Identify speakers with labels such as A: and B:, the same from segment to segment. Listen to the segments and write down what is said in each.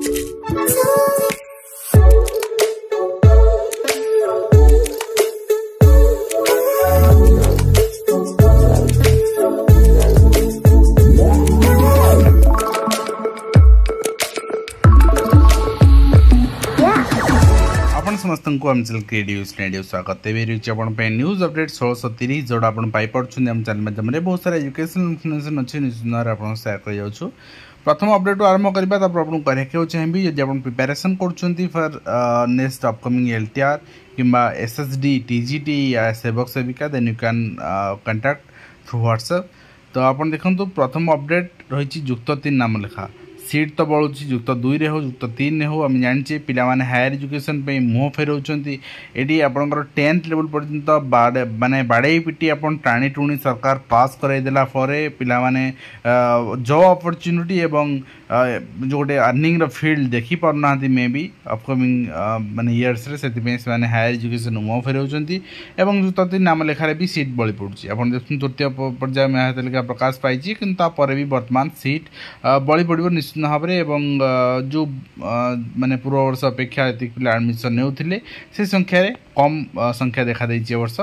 A: समस्त को आम चैनल क्रिएटिव स्वागत है न्यूज अपडेट 1630 जोड़ा आप पाइपे आम चैनल माध्यम बहुत सारा एजुकेशनल इनफॉरमेशन अच्छी निश्चित आप सेयार कर प्रथम अपडेट आरंभ करवा आपको कहना चाहिए जब आप प्रिपेरेसन कर फॉर नेक्स्ट अपकमिंग एलटीआर किंबा एसएसडी टीजीटी या सेवक सेविका then you can contact through WhatsApp. तो आप देखो प्रथम अपडेट रही युक्त 3 नाम लेखा सीट तो बढ़ुँ युक्त 2 रे हो युक्त 3 हो आम जाने पिलाने हायर एजुकेशन पे मुँह फेराऊँच ये आपंकर 10th लेवल पर्यंत माने बाड़े पिटी आप टाणी टुणी सरकार पास कराइदेला पिलाने जॉब अपॉर्चुनिटी एवं जो गोटे अर्निंग फील्ड देखी पारना मे बी अपकमिंग माने इयर्स रे से हायर एजुकेशन मुँह फेराऊँच एवं युक्त 3 नाम लेखार भी सीट बड़ी पड़ुची आप देखते तृतीय पर्याय में तालिका प्रकाश पाई किंतु भी वर्तमान सीट बड़ी पड़ो निश्चित भाव में जो माने पूर्व वर्ष अपेक्षा ये पिला एडमिशन नेउथिले से संख्या रे कम संख्या देखा देइछि वर्ष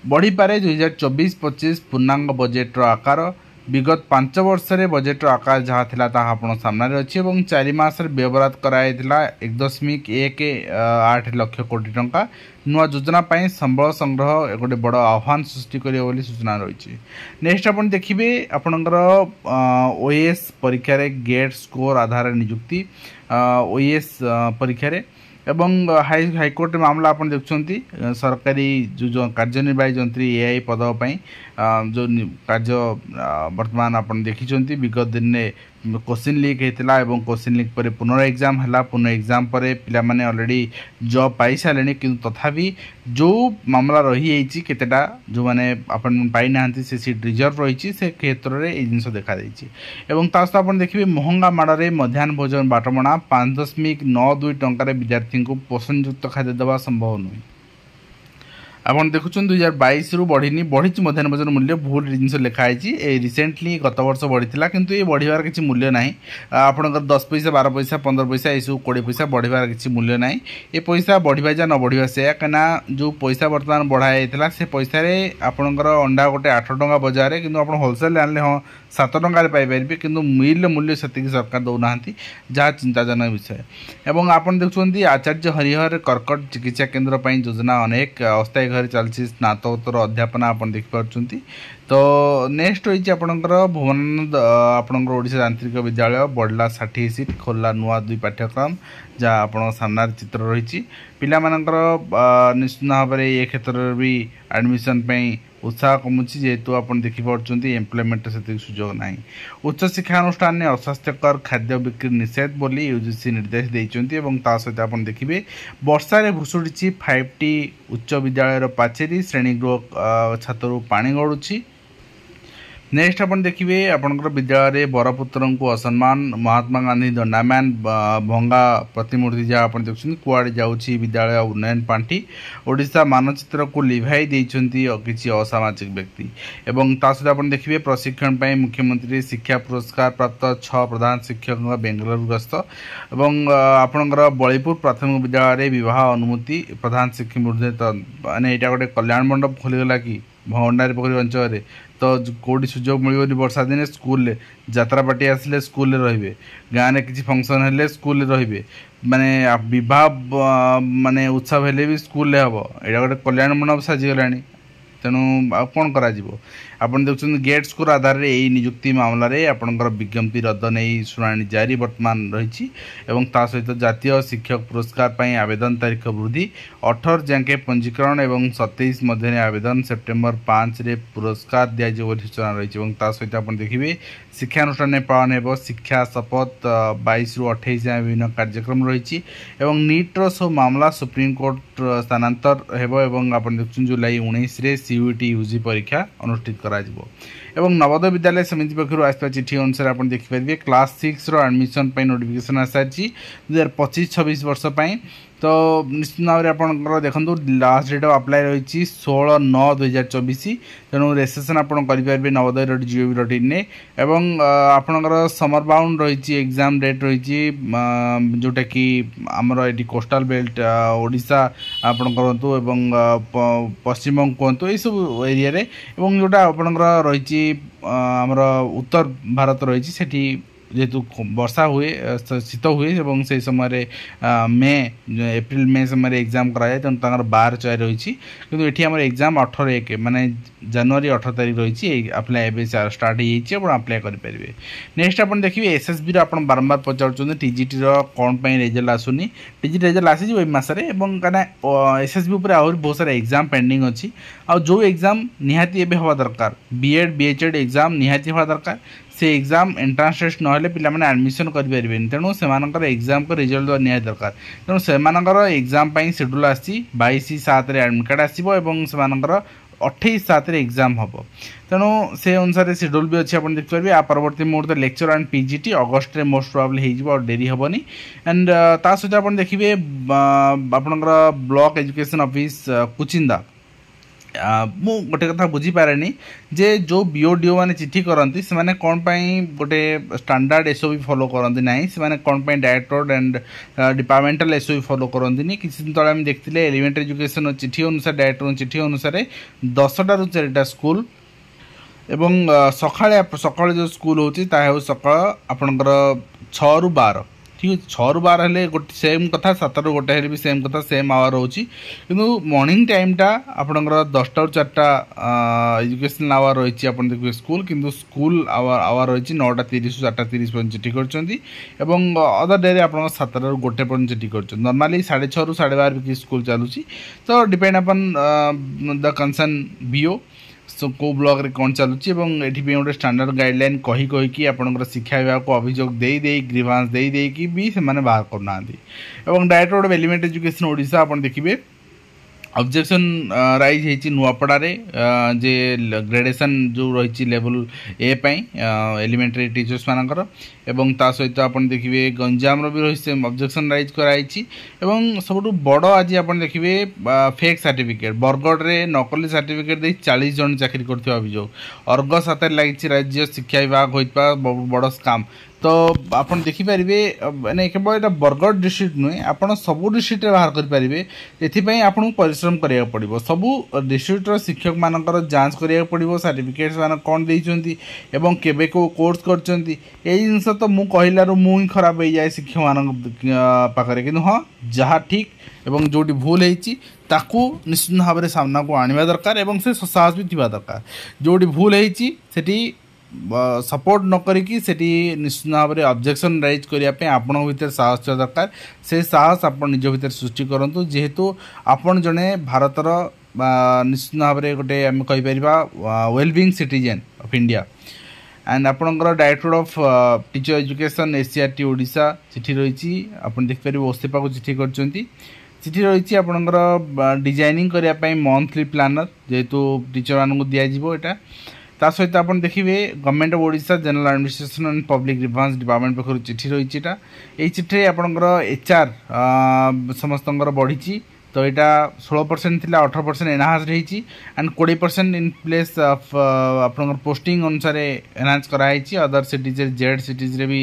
A: बढ़ी पारे 2024-25 पूर्णांग बजेट आकार विगत 5 वर्ष रे बजेट आकार जहाँ थिला ता आपण सामने अच्छी 4 मास व्यवहार कराइला 1.18 लाख कोटी टंका नुआ योजना पाई संबल संग्रह गोटे बड़ आह्वान सृष्टि करियो सूचना रही। नेक्स्ट आप देखिए आपणकर ओएस परीक्षा रे गेट स्कोर आधार नियुक्ति ओएस परीक्षा रे एवं हाईकोर्ट मामला आप देखुंती सरकारी जो कार्यनिर्वाही जंत्री एआई पद जो कार्य वर्तमान आप देखी विगत दिन में क्वेश्चन लीक होता और क्वेश्चन लीक पर पुनः एग्जाम है पुनः एग्जाम पर पिला माने ऑलरेडी जॉब पाई सारे किंतु तथापि जो मामला रही केतेटा जो माने अपन पाई ना से सीट रिजर्व रही से क्षेत्र में ये जिन देखा एवं ता सहित आप देखिए महंगा माड़े मध्याह्न भोजन बाटमणा 5.92 टंकार विद्यार्थी को पोषणयुक्त खाद्य देवा संभव नुहे। आपन देखुं 2022 रु बढ़ी बढ़ी मध्याह्न भोजन मूल्य भूल जिन लिखाई रिसेंटली गत वर्ष बढ़ी किंतु ये बढ़िवार किसी मूल्य ना आपंकर 10 पैसा 12 पैसा 15 पैसा यू 20 पैसा बढ़िवार किसी मूल्य ना ये पैसा बढ़िया जा न बढ़िया से कहीं जो पैसा बर्तमान बढ़ाई से पैसा आपंकर अंडा गोटे 8 टंका बजार कि होलसेल आने हाँ 7 टंकार पाइपर कि मिल मूल्य से सरकार दौना जहाँ चिंताजनक विषय एवं आप देखुं आचार्य हरिहर कर्कट चिकित्सा केन्द्र पर योजना अनेक अस्थायी घर चलती स्नातकोत्तर अध्यापना आप देखिपुंट। तो नेक्स्ट रही आपंकर भुवनानंद आपंकर ओडिशा यांत्रिक विद्यालय बढ़ला 60 सीट खोलला नुआ 2 पाठ्यक्रम जहाँ आप सामने चित्र रही पिला निश्चित भाव में ये क्षेत्र में भी एडमिशन उत्साह कमुची जेहेतु आप देखिपुंट एम्प्लॉयमेंट से सुजोग ना। उच्च शिक्षा अनुष्ठान में अस्वास्थ्यकर खाद्य बिक्री निषेध बोली यूजीसी निर्देश देते सहित आप देखिए वर्षा रे भुशुड़ी 5टी उच्च विद्यालय पाचेरी श्रेणीगृह छातरू पानी गड़ुची। नेक्स्ट आप देखिए आपंकर विद्यालय बरपुत्र को असम्मान महात्मा गांधी दंडाम्यान भंगा प्रतिमूर्ति जहाँ आप देखते कुआड़े जाऊँगी विद्यालय उन्नयन पांठी ओडिशा मानचित्र को लिभाई देइछंती किसी असामाजिक व्यक्ति एवं ता सहित आप देखिए प्रशिक्षण पर मुख्यमंत्री शिक्षा पुरस्कार प्राप्त 6 प्रधान शिक्षक बेंगलुरु गस्त एवं आपंकर बलीपुर प्राथमिक विद्यालय विवाह अनुमति प्रधान शिक्षक विरुद्ध माने यहाँ गोटे कल्याण मंडप खोलीगला कि भंडारी पोखरी अंचल तो कौटी सुजोग मिल वर्षा दिन स्कूल यात्रा पार्टी आसिले स्कूल रे गाँव में किसी फंक्शन हेल्ले स्कूल रे माने विवाह माने उत्सव हेल्ले भी स्कूल हम यहाँ गोटे कल्याण मंडप साजिगला तेणु कौन कर आप देखते गेट स्कोर आधार में यही नियुक्ति मामला रे आपंकर विज्ञप्ति रद्द नहीं शुणाणी जारी वर्तमान रही सहित जातीय शिक्षक पुरस्कार पर आवेदन तारीख वृद्धि 18 जाके पंजीकरण और 27 मध्य आवेदन सेप्टेम्बर 5 रे पुरस्कार दिज्व सूचना रही सहित आप देखिए शिक्षानुष्ठान में पालन हो शिक्षा शपथ 22 रु 28 जाए विभिन्न कार्यक्रम रही नीट्र सब मामला सुप्रीमकोर्ट स्थानांतर हो आप देखते जुलाई 19 रे सीयूटी यूजी परीक्षा अनुष्ठित करा। एवं नवोदय विद्यालय समिति पक्षर आसपा चिठी अनुसार आप देखिपारे क्लास 6 एडमिशन नोटिफिकेशन आसारी 2025-26 वर्ष तो निश्चित भाव में आप देखो लास्ट डेट ऑफ अप्लाई रही 16/9/2024 तेणु रेजिस्ट्रेशन आप करेंगे नवोदय.gov.in एवं आपणकर समर बाउंड रही एग्जाम डेट रही जोटा कि आमर ये कोस्टाल बेल्ट ओडिशा आपण करूँ एवं पश्चिमबंग कहतु यही सब एरिया रे एवं जोटा आपणकर रही आमर उत्तर भारत रही जेहेतु वर्षा हुए शीत हुए एवं से समय मे एप्रिल मे समय एग्जाम कराए तेणु तर 12/4 रही किंतु ये आम एग्जाम 18/1 माने जनवरी 18 तारीख रही अप्लाई एवं स्टार्ट हो अप्लाई करेंगे। नेक्स्ट आप देखिए एसएसबी रो आपण बारंबार पचार टीजीटी कौन रिजल्ट आसुनी टीजीटी रिजल्ट आसी मसरे कहीं एसएसबी उपर आहरी बहुत सारा एग्जाम पेंडिंग अच्छी आ जो एग्जाम निहाती एबे हवा दरकार बीएड बीएचएड एग्जाम निहाती हवा दरकार से एग्जाम एंट्रांस टेस्ट नहेले पिला माने एडमिशन कर पारे तेणु से एग्जाम को रिजल्ट निहाती दरकार तेणु से एग्जाम शेड्यूल आसी 22/7 एडमिट कार्ड आसो और से 28/7 एग्जाम हम तेणु से अनुसार शेड्यूल भी अच्छी आप देखिए आ परवर्ती मुहूर्त लेक्चर एंड पीजीटी अगस्ट रे मोस्ट प्रोबेबली हो डेरी हेनी एंड ता सहित आप देखिए आपणकर ब्लॉक एजुकेशन ऑफिस कुचिंदा मु गोटे कथा बुझीपारे जे जो बीओडीओ मैंने चिठी करती से मैंने कौन गोटे स्टैंडर्ड एसओपी फॉलो करती ना से कौन directorate and departmental SOP follow करती किसी दिन तले देखते एलिमेंटरी एजुकेशन चिठी अनुसार डायरेक्टर चिठी अनुसार 10टा ରୁ 4टा स्कूल एवं सकाଳେ जो स्कूल होची सकाळ आपणकर 6 ରୁ 12 ठीक है 6 ରୁ 12 हेले गोटे सेम कथा 7 ରୁ 1 हेले भी सेम कथा सेम आवर होची किंतु मॉर्निंग टाइमटा आपणकर 10टा ରୁ 4टा एजुकेशनल आवर रही आपन देखिए स्कूल किंतु स्कूल आवर रही 9:30 ରୁ 4:30 पर्यंत चिठी करछंती एवं अदर डे रे आपन 7 ରୁ 1 पर्यंत चिठी करछन नॉर्मली 6:30 ରୁ 12:30 भी स्कूल चलुची तो depend upon the concern BO सो को ब्लॉक रे कौन चलुची एटी गोटे स्टैंडर्ड गाइडलाइन कही आपंकर शिक्षा विभाग को अभियोग दे ग्रीवांस दे कि भी से बाहर करना director of elementary education Odisha आप देखिए ऑब्जेक्शन राइज होती नुआपड़े जे ग्रेडेशन जो रही लेवल ए एलिमेंटरी टीचर्स मानकर एवं ता सहित आप देखिए गंजाम भी रही ऑब्जेक्शन राइज कराई सब बड़ आज आप देखिए फेक सर्टिफिकेट बरगढ़ रे नकली सर्टिफिकेट दे 40 जन चाकरी करथिबा अभियोग अर्गस हाथ लगी राज्य शिक्षा विभाग होता बड़ स्काम तो आप देखिपारे मैंने केवल यहाँ बरगढ़ डिस्ट्रिक्ट नुहे आप सबू डिस्ट्रिक्ट बाहर करेंगे ये आपको परिश्रम करा पड़ो सबू डिस्ट्रिक्टर शिक्षक मानकर जांच करा पड़ो सर्टिफिकेट्स मान कौन देती एवं केबे को कोर्स कर जिन तो मु कहलू मुझे खराब हो जाए शिक्षक मान पाखे कि हाँ जहाँ ठीक एवं जोटी भूल होती ताकू निश्चित भाव में सामना को आने दरकार एवं से साहस भी थी दरकार जोटी भूल होती सपोर्ट न करिकी सेठी निश्चित भाव में ऑब्जेक्शन राइज करने आपण भीतर साहस दरकार से साहस आप निज भीतर सृष्टि करूँ जेहेतु आपण जड़े भारतर निश्चित भाव में गोटे आम कहीपर wellbeing citizen of India and आपणकर director of teacher education SCERT Odisha चिठी रही आप देखिपारे ओसेपा को चिठी कर चिठी रही आपणकर डिजाइनिंग करने मंथली प्लानर जेहेतु टीचर मानक दिज्व यहाँ ता सहित आप देखिए government of Odisha general administration and public reforms department पक्ष चिठी रही ये चिठी आपणकर एचआर समस्त बढ़ी तो यहाँ 16% थी 18% एनहांस रही एंड 20% इन प्लेस ऑफ आपणकर पोस्टिंग अनुसार एनहांस कराई अदर सिटीज जेड सिटीज भी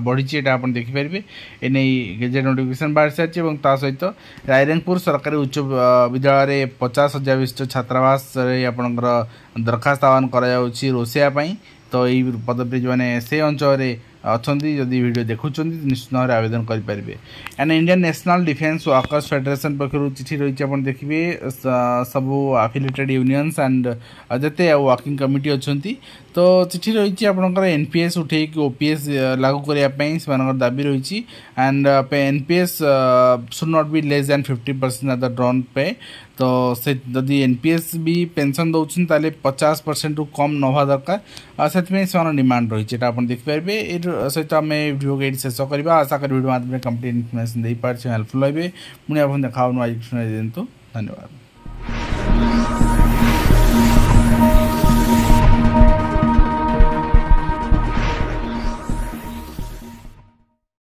A: बढ़ी यहाँ आप देखिपारे एने गेजेट नोटिफिकेशन बाहर सारी सहित रायरंगपुर सरकारी उच्च विद्यालय 50,000 विशिष्ट छात्रावास आपणकर दरखास्त आह्वान कर रोषाई तो यही पदवी जो मैंने से अंचल अच्छा जदि वीडियो देखुं निश्चित भाव में आवेदन करेंगे and Indian national defence workers federation पक्ष चिठी रही आप देखिए सबू एफिलिएटेड यूनियंस एंड जिते वर्किंग कमिटी अच्छा तो चिठी रही आपंकर एनपीएस उठे ओपीएस लागू करने दाबी रही and NPS should not be less than 50% of the drawn पे तो से जदि एनपीएस भी पेंशन दौरान ताले 50% रु कम न हवा दरकार से डिमांड रही है आप देखिपारे सहित आम वीडियो ये शेष करवा आशा कर वीडियो माध्यम कंप्लीट इनफर्मेशन दे पारे हेल्पफुल हे पुणी आप देखा आज दिंतु धन्यवाद।